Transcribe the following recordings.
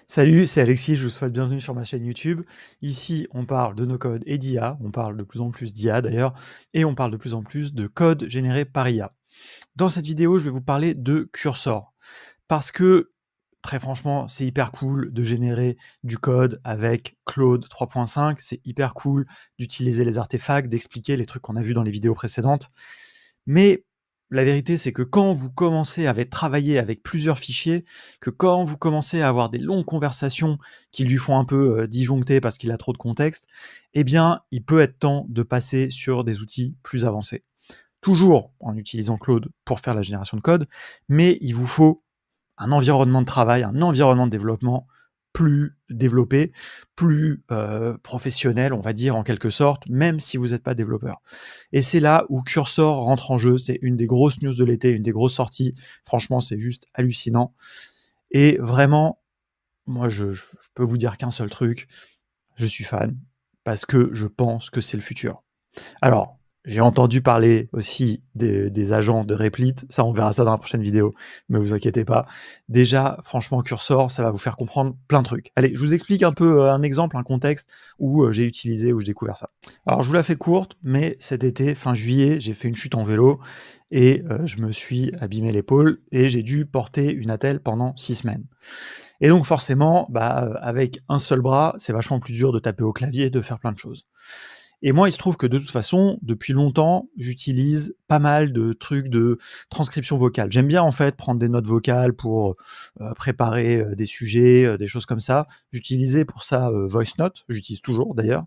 Salut, c'est Alexis, je vous souhaite bienvenue sur ma chaîne YouTube. Ici, on parle de no-code et d'IA, on parle de plus en plus d'IA d'ailleurs, et on parle de plus en plus de code généré par IA. Dans cette vidéo, je vais vous parler de Cursor, parce que, très franchement, c'est hyper cool de générer du code avec Claude 3.5, c'est hyper cool d'utiliser les artefacts, d'expliquer les trucs qu'on a vus dans les vidéos précédentes, mais la vérité, c'est que quand vous commencez à travailler avec plusieurs fichiers, que quand vous commencez à avoir des longues conversations qui lui font un peu disjoncter parce qu'il a trop de contexte, eh bien, il peut être temps de passer sur des outils plus avancés. Toujours en utilisant Claude pour faire la génération de code, mais il vous faut un environnement de travail, un environnement de développement plus développé, plus professionnel, on va dire en quelque sorte, même si vous n'êtes pas développeur. Et c'est là où Cursor rentre en jeu, c'est une des grosses news de l'été, une des grosses sorties, franchement c'est juste hallucinant. Et vraiment, moi je peux vous dire qu'un seul truc, je suis fan, parce que je pense que c'est le futur. Alors, j'ai entendu parler aussi des agents de Replit, ça on verra ça dans la prochaine vidéo, mais vous inquiétez pas. Déjà, franchement, Cursor, ça va vous faire comprendre plein de trucs. Allez, je vous explique un peu un exemple, un contexte où j'ai utilisé, où j'ai découvert ça. Alors, je vous la fais courte, mais cet été, fin juillet, j'ai fait une chute en vélo et je me suis abîmé l'épaule et j'ai dû porter une attelle pendant 6 semaines. Et donc forcément, avec un seul bras, c'est vachement plus dur de taper au clavier et de faire plein de choses. Et moi, il se trouve que de toute façon, depuis longtemps, j'utilise pas mal de trucs de transcription vocale. J'aime bien en fait prendre des notes vocales pour préparer des sujets, des choses comme ça. J'utilisais pour ça VoiceNote, j'utilise toujours d'ailleurs.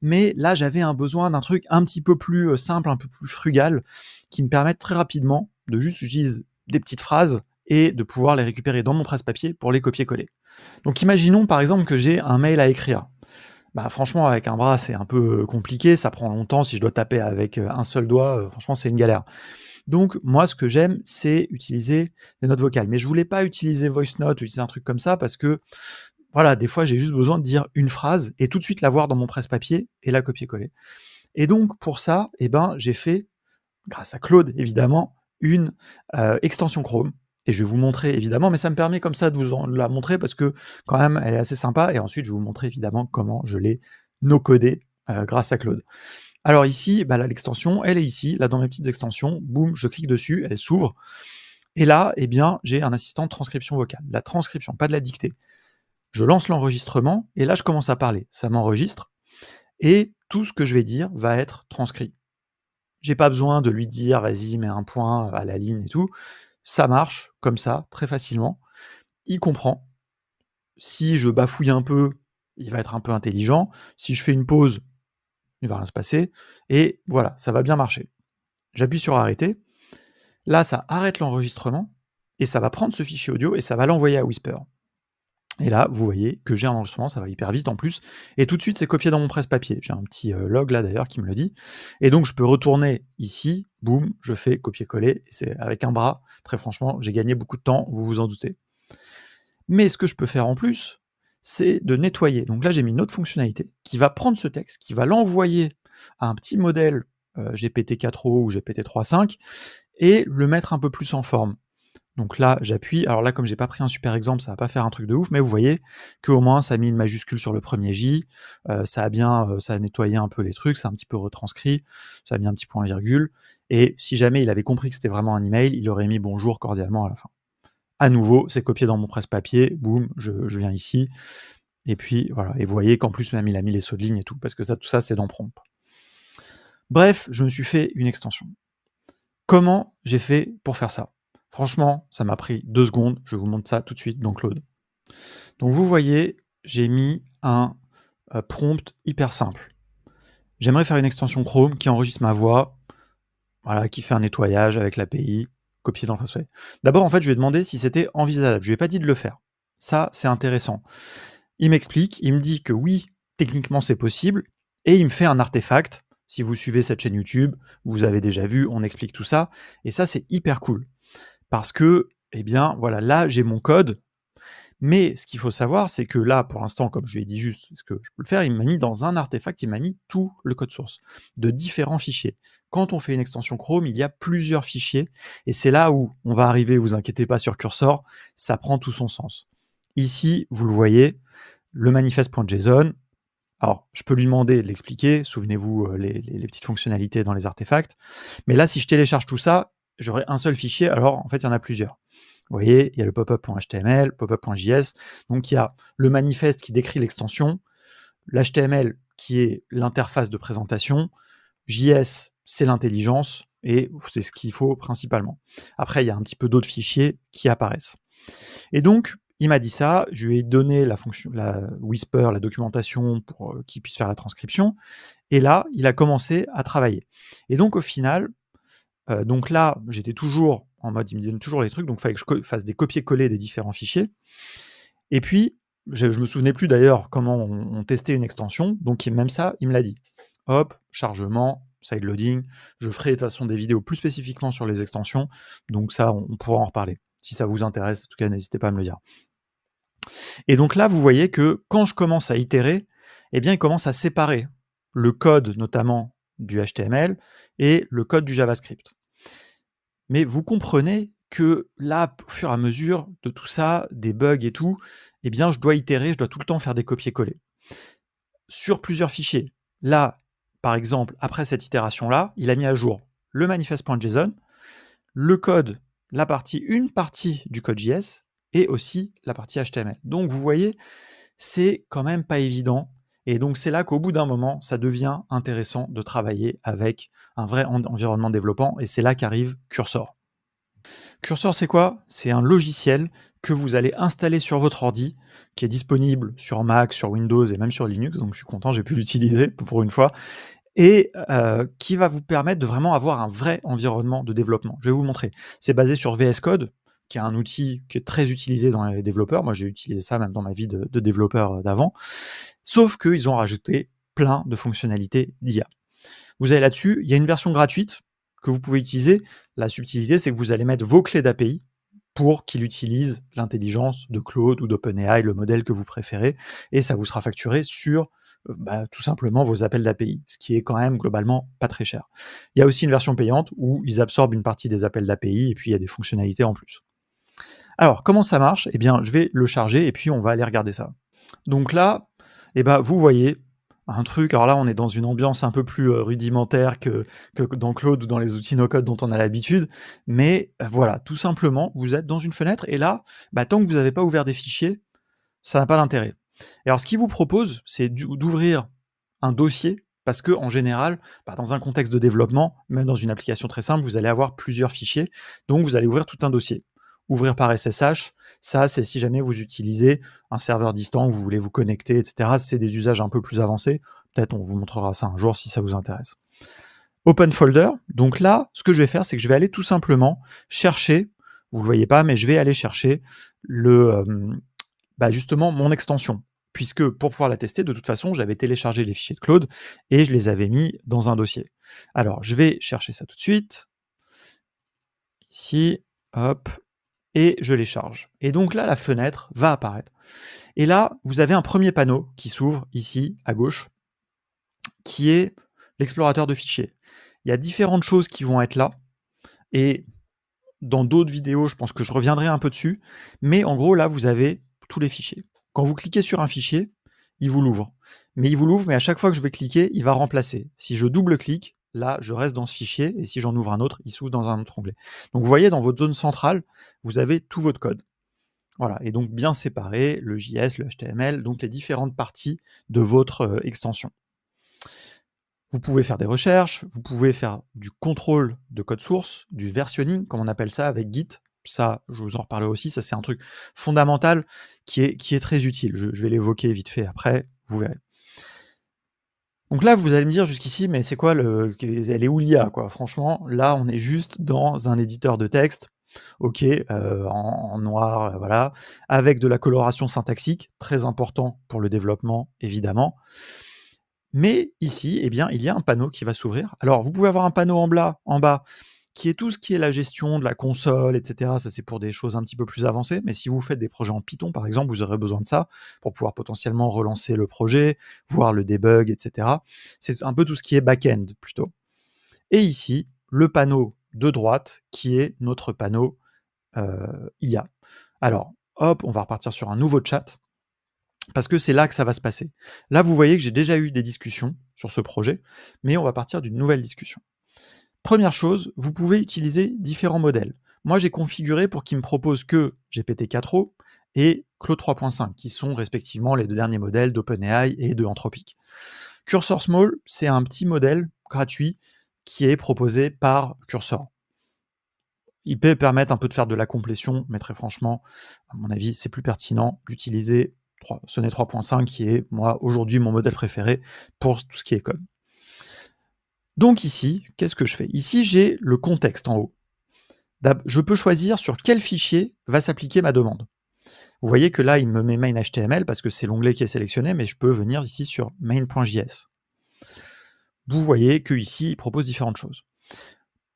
Mais là, j'avais un besoin d'un truc un petit peu plus simple, un peu plus frugal, qui me permette très rapidement de juste utiliser des petites phrases et de pouvoir les récupérer dans mon presse-papier pour les copier-coller. Donc imaginons par exemple que j'ai un mail à écrire. Franchement, avec un bras, c'est un peu compliqué, ça prend longtemps. Si je dois taper avec un seul doigt, franchement, c'est une galère. Donc, moi, ce que j'aime, c'est utiliser des notes vocales. Mais je voulais pas utiliser VoiceNote, utiliser un truc comme ça, parce que, voilà, des fois, j'ai juste besoin de dire une phrase et tout de suite la voir dans mon presse-papier et la copier-coller. Et donc, pour ça, j'ai fait, grâce à Claude, évidemment, une extension Chrome. Et je vais vous montrer évidemment, mais ça me permet comme ça de vous la montrer parce que quand même elle est assez sympa. Et ensuite je vais vous montrer évidemment comment je l'ai no-codé grâce à Claude. Alors ici, l'extension, elle est ici, là dans mes petites extensions, boum, je clique dessus, elle s'ouvre. Et là, j'ai un assistant de transcription vocale. La transcription, pas de la dictée. Je lance l'enregistrement et là je commence à parler. Ça m'enregistre et tout ce que je vais dire va être transcrit. J'ai pas besoin de lui dire vas-y, mets un point à la ligne et tout. Ça marche comme ça, très facilement. Il comprend. Si je bafouille un peu, il va être un peu intelligent. Si je fais une pause, il va rien se passer. Et voilà, ça va bien marcher. J'appuie sur arrêter. Là, ça arrête l'enregistrement et ça va prendre ce fichier audio et ça va l'envoyer à Whisper. Et là, vous voyez que j'ai un enregistrement, ça va hyper vite en plus. Et tout de suite, c'est copié dans mon presse-papier. J'ai un petit log là d'ailleurs qui me le dit. Et donc, je peux retourner ici, boum, je fais copier-coller. C'est avec un bras. Très franchement, j'ai gagné beaucoup de temps, vous vous en doutez. Mais ce que je peux faire en plus, c'est de nettoyer. Donc là, j'ai mis une autre fonctionnalité qui va prendre ce texte, qui va l'envoyer à un petit modèle GPT-4o ou GPT-3.5 et le mettre un peu plus en forme. Donc là, j'appuie. Alors là, comme j'ai pas pris un super exemple, ça va pas faire un truc de ouf, mais vous voyez qu'au moins ça a mis une majuscule sur le premier J, ça a nettoyé un peu les trucs, ça a un petit peu retranscrit, ça a mis un petit point virgule. Et si jamais il avait compris que c'était vraiment un email, il aurait mis bonjour cordialement à la fin. À nouveau, c'est copié dans mon presse-papier, boum, je viens ici. Et puis voilà. Et vous voyez qu'en plus même il a mis les sauts de ligne et tout, parce que tout ça c'est dans Prompt. Bref, je me suis fait une extension. Comment j'ai fait pour faire ça? Franchement, ça m'a pris 2 secondes. Je vous montre ça tout de suite dans Claude. Donc vous voyez, j'ai mis un prompt hyper simple. J'aimerais faire une extension Chrome qui enregistre ma voix, voilà, qui fait un nettoyage avec l'API, copier dans le presse-papier. D'abord, en fait, je lui ai demandé si c'était envisageable. Je lui ai pas dit de le faire. Ça, c'est intéressant. Il m'explique, il me dit que oui, techniquement, c'est possible, et il me fait un artefact. Si vous suivez cette chaîne YouTube, vous avez déjà vu, on explique tout ça, et ça, c'est hyper cool. Parce que, voilà, là, j'ai mon code, mais ce qu'il faut savoir, c'est que là, pour l'instant, comme je lui ai dit juste, est-ce que je peux le faire, il m'a mis dans un artefact, il m'a mis tout le code source, de différents fichiers. Quand on fait une extension Chrome, il y a plusieurs fichiers, et c'est là où on va arriver, vous inquiétez pas sur Cursor, ça prend tout son sens. Ici, vous le voyez, le manifest.json. Alors, je peux lui demander de l'expliquer. Souvenez-vous les petites fonctionnalités dans les artefacts. Mais là, si je télécharge tout ça, j'aurai un seul fichier. Alors, en fait, il y en a plusieurs. Vous voyez, il y a le popup.html, popup.js. Donc, il y a le manifeste qui décrit l'extension, l'HTML qui est l'interface de présentation, JS, c'est l'intelligence, et c'est ce qu'il faut principalement. Après, il y a un petit peu d'autres fichiers qui apparaissent. Et donc, il m'a dit ça, je lui ai donné la fonction, la Whisper, la documentation pour qu'il puisse faire la transcription, et là, il a commencé à travailler. Et donc, au final, donc là, j'étais toujours en mode, il me donne toujours les trucs, donc il fallait que je fasse des copier-coller des différents fichiers. Et puis, je me souvenais plus d'ailleurs comment on testait une extension, donc même ça, il me l'a dit. Hop, chargement, sideloading, je ferai de toute façon des vidéos plus spécifiquement sur les extensions, donc ça, on pourra en reparler. Si ça vous intéresse, en tout cas, n'hésitez pas à me le dire. Et donc là, vous voyez que quand je commence à itérer, eh bien, il commence à séparer le code, notamment du HTML, et le code du JavaScript. Mais vous comprenez que là, au fur et à mesure de tout ça, des bugs et tout, eh bien, je dois itérer, je dois tout le temps faire des copier-coller sur plusieurs fichiers. Là, par exemple, après cette itération-là, il a mis à jour le manifest.json, le code, une partie du code JS, et aussi la partie HTML. Donc, vous voyez, c'est quand même pas évident. Et donc, c'est là qu'au bout d'un moment, ça devient intéressant de travailler avec un vrai environnement développant. Et c'est là qu'arrive Cursor. Cursor, c'est quoi? C'est un logiciel que vous allez installer sur votre ordi, qui est disponible sur Mac, sur Windows et même sur Linux. Donc, je suis content, j'ai pu l'utiliser pour une fois. Et qui va vous permettre de vraiment avoir un vrai environnement de développement. Je vais vous montrer. C'est basé sur VS Code, qui est un outil qui est très utilisé dans les développeurs. Moi, j'ai utilisé ça même dans ma vie de développeur d'avant. Sauf qu'ils ont rajouté plein de fonctionnalités d'IA. Vous avez là-dessus, il y a une version gratuite que vous pouvez utiliser. La subtilité, c'est que vous allez mettre vos clés d'API pour qu'il utilise l'intelligence de Claude ou d'OpenAI, le modèle que vous préférez, et ça vous sera facturé sur tout simplement vos appels d'API, ce qui est quand même globalement pas très cher. Il y a aussi une version payante où ils absorbent une partie des appels d'API et puis il y a des fonctionnalités en plus. Alors, comment ça marche? Eh bien, je vais le charger et puis on va aller regarder ça. Donc là, vous voyez un truc, alors là on est dans une ambiance un peu plus rudimentaire que dans Claude ou dans les outils no-code dont on a l'habitude, mais voilà, tout simplement, vous êtes dans une fenêtre et là, tant que vous n'avez pas ouvert des fichiers, ça n'a pas d'intérêt. Et alors ce qu'il vous propose, c'est d'ouvrir un dossier, parce que en général, dans un contexte de développement, même dans une application très simple, vous allez avoir plusieurs fichiers, donc vous allez ouvrir tout un dossier. Ouvrir par SSH, ça c'est si jamais vous utilisez un serveur distant, vous voulez vous connecter, etc. C'est des usages un peu plus avancés. Peut-être on vous montrera ça un jour si ça vous intéresse. Open folder, donc là, ce que je vais faire, c'est que je vais aller tout simplement chercher, vous ne le voyez pas, mais je vais aller chercher justement mon extension. Puisque pour pouvoir la tester, de toute façon, j'avais téléchargé les fichiers de Claude et je les avais mis dans un dossier. Alors, je vais chercher ça tout de suite. Ici, hop, et je les charge. Et donc là, la fenêtre va apparaître. Et là, vous avez un premier panneau qui s'ouvre ici, à gauche, qui est l'explorateur de fichiers. Il y a différentes choses qui vont être là, et dans d'autres vidéos, je pense que je reviendrai un peu dessus, mais en gros, là, vous avez tous les fichiers. Quand vous cliquez sur un fichier, il vous l'ouvre. Mais à chaque fois que je vais cliquer, il va remplacer. Si je double-clique, là, je reste dans ce fichier, et si j'en ouvre un autre, il s'ouvre dans un autre onglet. Donc vous voyez, dans votre zone centrale, vous avez tout votre code. Voilà, et donc bien séparé, le JS, le HTML, donc les différentes parties de votre extension. Vous pouvez faire des recherches, vous pouvez faire du contrôle de code source, du versionning, comme on appelle ça avec Git. Ça, je vous en reparlerai aussi, ça c'est un truc fondamental qui est très utile. Je vais l'évoquer vite fait après, vous verrez. Donc là, vous allez me dire jusqu'ici, mais c'est quoi elle est où l'IA, quoi? Franchement, là, on est juste dans un éditeur de texte, ok, en noir, voilà, avec de la coloration syntaxique, très important pour le développement, évidemment. Mais ici, il y a un panneau qui va s'ouvrir. Alors, vous pouvez avoir un panneau en bas, qui est tout ce qui est la gestion de la console, etc. Ça, c'est pour des choses un petit peu plus avancées. Mais si vous faites des projets en Python, par exemple, vous aurez besoin de ça pour pouvoir potentiellement relancer le projet, voir le debug, etc. C'est un peu tout ce qui est back-end, plutôt. Et ici, le panneau de droite, qui est notre panneau IA. Alors, hop, on va repartir sur un nouveau chat, parce que c'est là que ça va se passer. Là, vous voyez que j'ai déjà eu des discussions sur ce projet, mais on va partir d'une nouvelle discussion. Première chose, vous pouvez utiliser différents modèles. Moi, j'ai configuré pour qu'il me propose que GPT-4o et Claude 3.5, qui sont respectivement les deux derniers modèles d'OpenAI et de Anthropic. Cursor Small, c'est un petit modèle gratuit qui est proposé par Cursor. Il peut permettre un peu de faire de la complétion, mais très franchement, à mon avis, c'est plus pertinent d'utiliser Sonnet 3.5, qui est, moi, aujourd'hui, mon modèle préféré pour tout ce qui est code. Donc ici, qu'est-ce que je fais? Ici, j'ai le contexte en haut. Je peux choisir sur quel fichier va s'appliquer ma demande. Vous voyez que là, il me met main HTML parce que c'est l'onglet qui est sélectionné, mais je peux venir ici sur main.js. Vous voyez que ici, il propose différentes choses.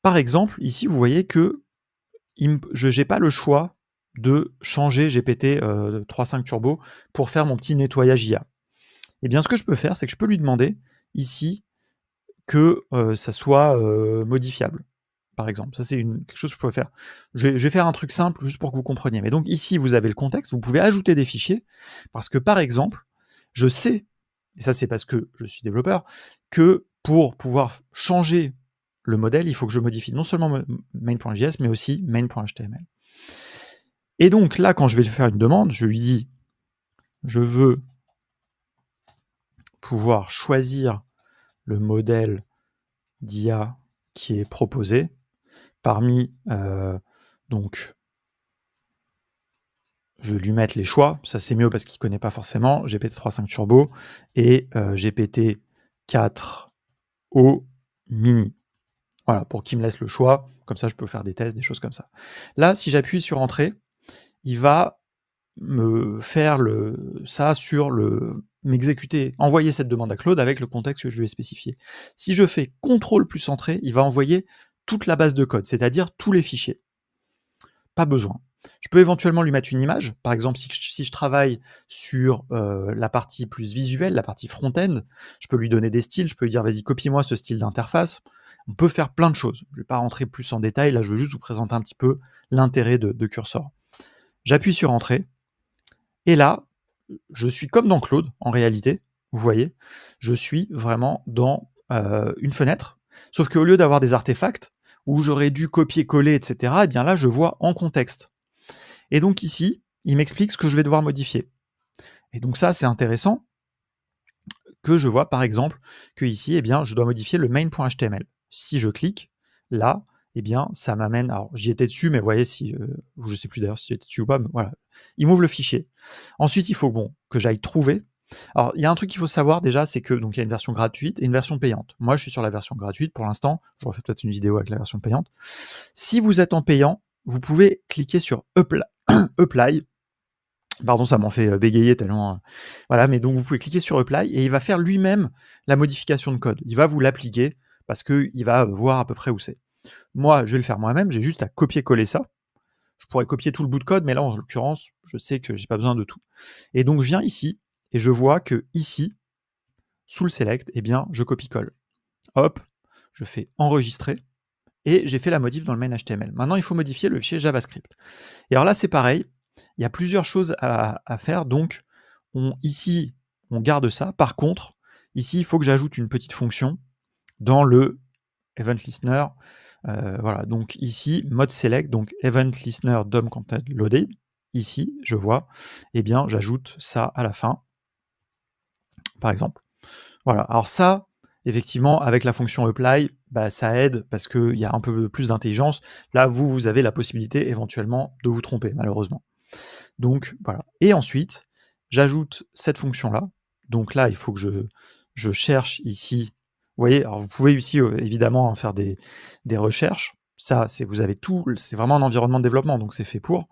Par exemple, ici, vous voyez que je n'ai pas le choix de changer GPT 3.5 Turbo pour faire mon petit nettoyage IA. Eh bien, ce que je peux faire, c'est que je peux lui demander ici que ça soit modifiable, par exemple. Ça, c'est quelque chose que je peux faire. Je vais faire un truc simple juste pour que vous compreniez. Mais donc ici, vous avez le contexte. Vous pouvez ajouter des fichiers parce que, par exemple, je sais, et ça c'est parce que je suis développeur, que pour pouvoir changer le modèle, il faut que je modifie non seulement main.js, mais aussi main.html. Et donc là, quand je vais faire une demande, je lui dis, je veux pouvoir choisir le modèle d'IA qui est proposé parmi, donc, je vais lui mettre les choix, ça c'est mieux parce qu'il ne connaît pas forcément, GPT 3.5 Turbo et GPT 4o Mini. Voilà, pour qu'il me laisse le choix, comme ça je peux faire des tests, des choses comme ça. Là, si j'appuie sur Entrée, il va me faire m'exécuter, envoyer cette demande à Claude avec le contexte que je lui ai spécifié. Si je fais CTRL plus Entrée, il va envoyer toute la base de code, c'est-à-dire tous les fichiers. Pas besoin. Je peux éventuellement lui mettre une image. Par exemple, si je travaille sur la partie plus visuelle, la partie front-end, je peux lui donner des styles, je peux lui dire vas-y, copie-moi ce style d'interface. On peut faire plein de choses. Je ne vais pas rentrer plus en détail, là je veux juste vous présenter un petit peu l'intérêt de Cursor. J'appuie sur Entrée, et là, je suis comme dans Claude, en réalité, vous voyez, je suis vraiment dans une fenêtre, sauf qu'au lieu d'avoir des artefacts, où j'aurais dû copier-coller, etc., et bien là, je vois en contexte. Et donc ici, il m'explique ce que je vais devoir modifier. Et donc ça, c'est intéressant, que je vois par exemple que ici, eh bien, je dois modifier le main.html. Si je clique, là, eh bien, ça m'amène, alors j'y étais dessus, mais vous voyez, si, je ne sais plus d'ailleurs si j'étais dessus ou pas, mais voilà, il m'ouvre le fichier. Ensuite, il faut que j'aille trouver. Alors, il y a un truc qu'il faut savoir déjà, c'est que donc il y a une version gratuite et une version payante. Moi, je suis sur la version gratuite pour l'instant. Je refais peut-être une vidéo avec la version payante. Si vous êtes en payant, vous pouvez cliquer sur Apply. Pardon, ça m'en fait bégayer tellement. Voilà, mais donc vous pouvez cliquer sur Apply et il va faire lui-même la modification de code. Il va vous l'appliquer parce qu'il va voir à peu près où c'est. Moi, je vais le faire moi-même, j'ai juste à copier-coller ça. Je pourrais copier tout le bout de code, mais là, en l'occurrence, je sais que j'ai pas besoin de tout. Et donc, je viens ici et je vois que ici, sous le select, eh bien, je copie-colle. Hop, je fais enregistrer et j'ai fait la modif dans le main HTML. Maintenant, il faut modifier le fichier JavaScript. Et alors là, c'est pareil. Il y a plusieurs choses à faire. Donc, ici, on garde ça. Par contre, ici, il faut que j'ajoute une petite fonction dans le Event Listener. Voilà, donc ici, mode select, donc Event Listener DOM Content Loaded. Ici, je vois, eh bien, j'ajoute ça à la fin, par exemple. Voilà, alors ça, effectivement, avec la fonction apply, bah, ça aide parce qu'il y a un peu plus d'intelligence. Là, vous avez la possibilité éventuellement de vous tromper, malheureusement. Donc, voilà. Et ensuite, j'ajoute cette fonction-là. Donc là, il faut que je cherche ici. Vous voyez, alors vous pouvez ici, évidemment, faire des recherches. Ça, vous avez tout, c'est vraiment un environnement de développement, donc c'est fait pour.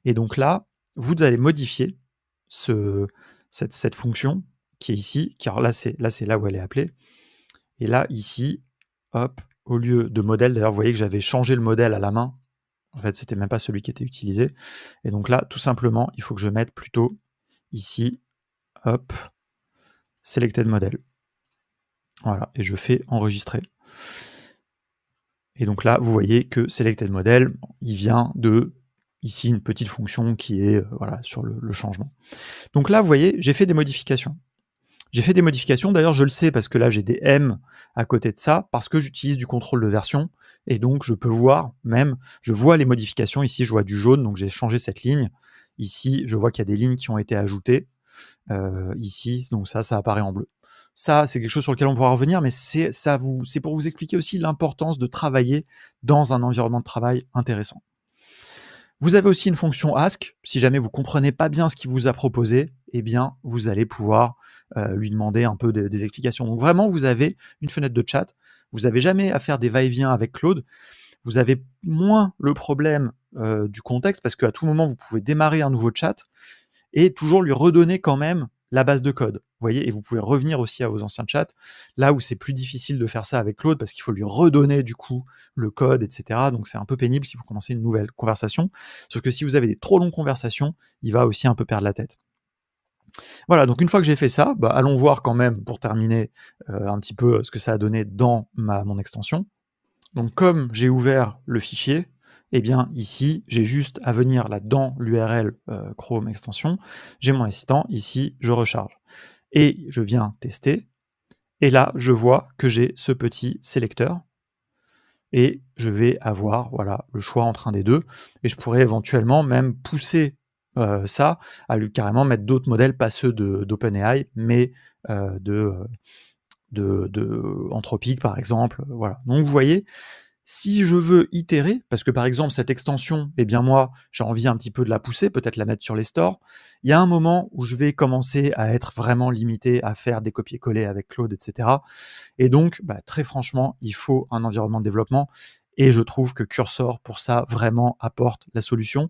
Et donc là, vous allez modifier cette fonction qui est ici, car là, c'est là où elle est appelée. Et là, ici, hop, au lieu de modèle, d'ailleurs, vous voyez que j'avais changé le modèle à la main. En fait, c'était même pas celui qui était utilisé. Et donc là, tout simplement, il faut que je mette plutôt ici, hop, Selected Model. Voilà, et je fais enregistrer. Et donc là, vous voyez que Selected Model, il vient de ici une petite fonction qui est voilà, sur le changement. Donc là, vous voyez, j'ai fait des modifications. J'ai fait des modifications, d'ailleurs je le sais parce que là j'ai des M à côté de ça, parce que j'utilise du contrôle de version, et donc je peux voir même, je vois les modifications, ici je vois du jaune, donc j'ai changé cette ligne, ici je vois qu'il y a des lignes qui ont été ajoutées, ici, donc ça apparaît en bleu. Ça, c'est quelque chose sur lequel on pourra revenir, mais c'est pour vous expliquer aussi l'importance de travailler dans un environnement de travail intéressant. Vous avez aussi une fonction ask. Si jamais vous comprenez pas bien ce qu'il vous a proposé, eh bien, vous allez pouvoir lui demander un peu des explications. Donc vraiment, vous avez une fenêtre de chat. Vous n'avez jamais à faire des va-et-vient avec Claude. Vous avez moins le problème du contexte parce qu'à tout moment, vous pouvez démarrer un nouveau chat et toujours lui redonner quand même la base de code. Vous voyez, et vous pouvez revenir aussi à vos anciens chats, là où c'est plus difficile de faire ça avec Claude parce qu'il faut lui redonner du coup le code, etc. Donc c'est un peu pénible si vous commencez une nouvelle conversation. Sauf que si vous avez des trop longues conversations, il va aussi un peu perdre la tête. Voilà, donc une fois que j'ai fait ça, allons voir quand même, pour terminer, un petit peu ce que ça a donné dans mon extension. Donc comme j'ai ouvert le fichier, eh bien ici, j'ai juste à venir là dans l'URL Chrome extension, j'ai mon assistant, ici je recharge. Et je viens tester, et là je vois que j'ai ce petit sélecteur, et je vais avoir voilà, le choix entre un des deux, et je pourrais éventuellement même pousser ça à lui carrément mettre d'autres modèles, pas ceux d'OpenAI, mais de Anthropic par exemple. Voilà. Donc vous voyez, si je veux itérer, parce que par exemple cette extension, eh bien moi j'ai envie un petit peu de la pousser, peut-être la mettre sur les stores, il y a un moment où je vais commencer à être vraiment limité à faire des copier-coller avec Claude, etc. Et donc très franchement, il faut un environnement de développement, et je trouve que Cursor pour ça vraiment apporte la solution.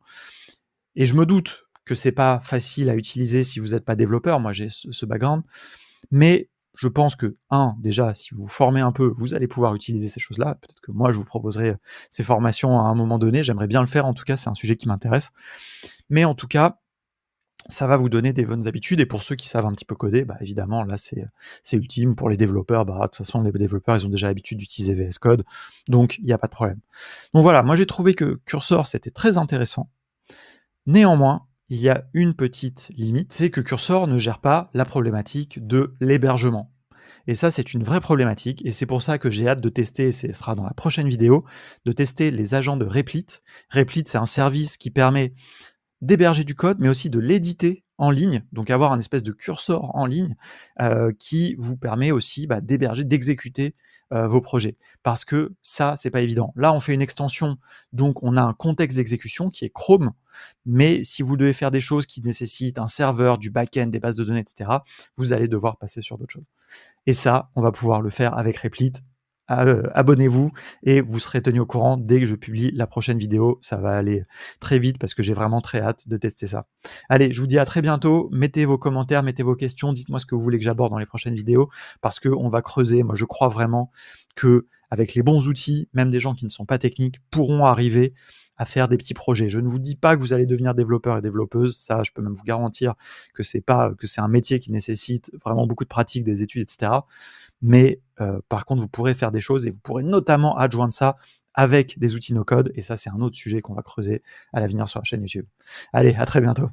Et je me doute que c'est pas facile à utiliser si vous n'êtes pas développeur, moi j'ai ce background, mais je pense que, déjà, si vous vous formez un peu, vous allez pouvoir utiliser ces choses-là. Peut-être que moi, je vous proposerai ces formations à un moment donné. J'aimerais bien le faire, en tout cas, c'est un sujet qui m'intéresse. Mais en tout cas, ça va vous donner des bonnes habitudes. Et pour ceux qui savent un petit peu coder, évidemment, là, c'est ultime. Pour les développeurs, de toute façon, les développeurs, ils ont déjà l'habitude d'utiliser VS Code. Donc, il n'y a pas de problème. Donc voilà, moi, j'ai trouvé que Cursor, c'était très intéressant. Néanmoins, il y a une petite limite, c'est que Cursor ne gère pas la problématique de l'hébergement. Et ça, c'est une vraie problématique, et c'est pour ça que j'ai hâte de tester, et ce sera dans la prochaine vidéo, de tester les agents de Replit. Replit, c'est un service qui permet d'héberger du code, mais aussi de l'éditer en ligne, donc avoir un espèce de curseur en ligne qui vous permet aussi d'héberger, d'exécuter vos projets. Parce que ça, c'est pas évident. Là, on fait une extension, donc on a un contexte d'exécution qui est Chrome, mais si vous devez faire des choses qui nécessitent un serveur, du back-end, des bases de données, etc., vous allez devoir passer sur d'autres choses. Et ça, on va pouvoir le faire avec Replit. Abonnez-vous et vous serez tenu au courant dès que je publie la prochaine vidéo. Ça va aller très vite parce que j'ai vraiment très hâte de tester ça. Allez, je vous dis à très bientôt. Mettez vos commentaires, mettez vos questions. Dites-moi ce que vous voulez que j'aborde dans les prochaines vidéos parce qu'on va creuser. Moi, je crois vraiment que avec les bons outils, même des gens qui ne sont pas techniques pourront arriver à faire des petits projets. Je ne vous dis pas que vous allez devenir développeur et développeuse. Ça, je peux même vous garantir que c'est un métier qui nécessite vraiment beaucoup de pratique, des études, etc. Mais par contre, vous pourrez faire des choses et vous pourrez notamment adjoindre ça avec des outils no-code. Et ça, c'est un autre sujet qu'on va creuser à l'avenir sur la chaîne YouTube. Allez, à très bientôt.